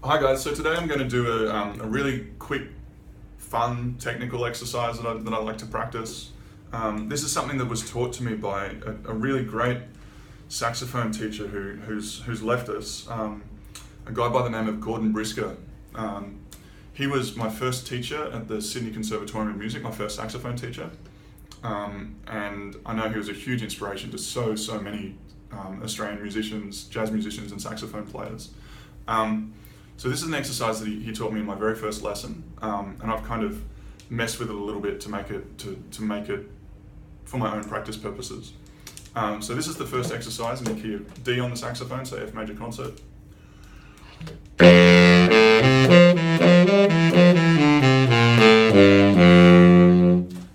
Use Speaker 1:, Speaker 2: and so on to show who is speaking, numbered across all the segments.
Speaker 1: Hi guys, so today I'm going to do a really quick, fun technical exercise that I like to practice. This is something that was taught to me by a really great saxophone teacher who's left us, a guy by the name of Gordon Brisker. He was my first teacher at the Sydney Conservatorium of Music, my first saxophone teacher, and I know he was a huge inspiration to so many Australian musicians, jazz musicians and saxophone players. So this is an exercise that he taught me in my very first lesson, and I've kind of messed with it a little bit to make it for my own practice purposes. So this is the first exercise in the key of D on the saxophone, so F major concert.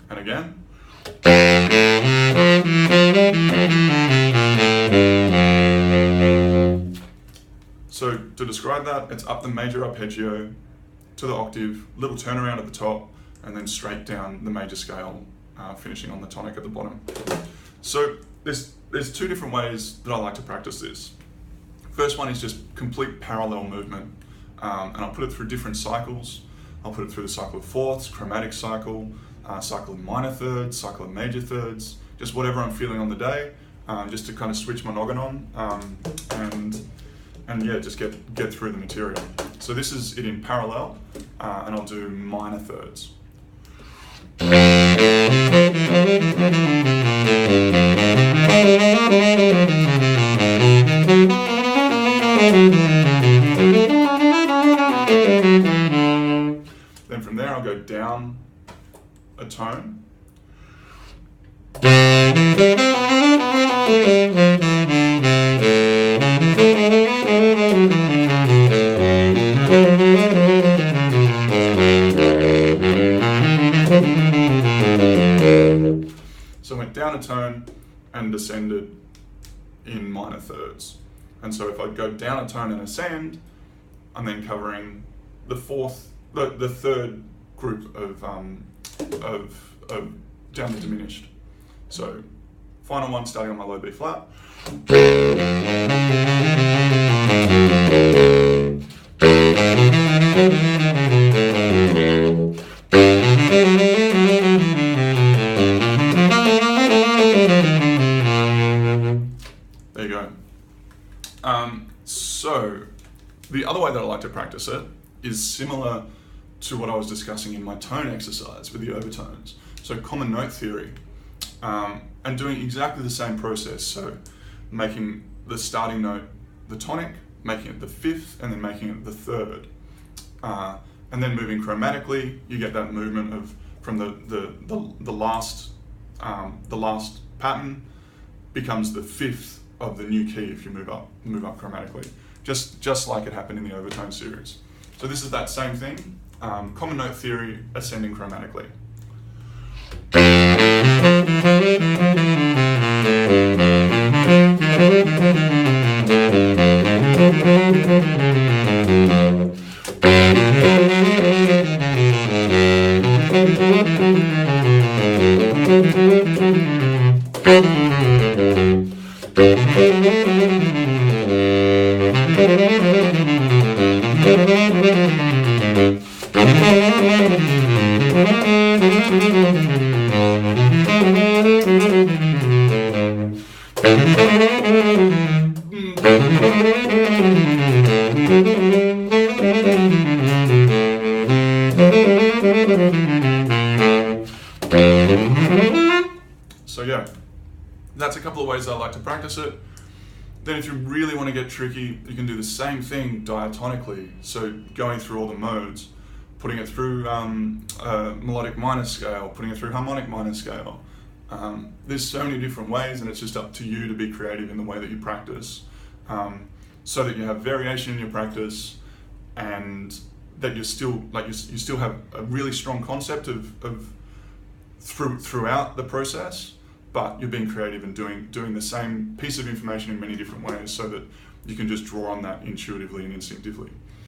Speaker 1: And again. So to describe that, it's up the major arpeggio to the octave, little turnaround at the top, and then straight down the major scale, finishing on the tonic at the bottom. So there's two different ways that I like to practice this. First one is just complete parallel movement, and I'll put it through different cycles. I'll put it through the cycle of fourths, chromatic cycle, cycle of minor thirds, cycle of major thirds, just whatever I'm feeling on the day, just to kind of switch my noggin on, and yeah, just get through the material. So this is it in parallel, and I'll do minor thirds. Then from there I'll go down a tone. So I went down a tone and descended in minor thirds. And so if I go down a tone and ascend, I'm then covering the third group of down the diminished. So final one starting on my low B flat. There you go. So the other way that I like to practice it is similar to what I was discussing in my tone exercise with the overtones. So common note theory, and doing exactly the same process. So making the starting note the tonic, making it the fifth, and then making it the third. And then moving chromatically, you get that movement from the last pattern becomes the fifth of the new key if you move up chromatically, just like it happened in the overtone series. So this is that same thing, common note theory, ascending chromatically. So yeah, that's a couple of ways I like to practice it. Then if you really want to get tricky, you can do the same thing diatonically. So going through all the modes, putting it through melodic minor scale, putting it through harmonic minor scale. There's so many different ways, and it's just up to you to be creative in the way that you practice, so that you have variation in your practice, and that you still have a really strong concept of throughout the process, but you're being creative and doing the same piece of information in many different ways, so that you can just draw on that intuitively and instinctively.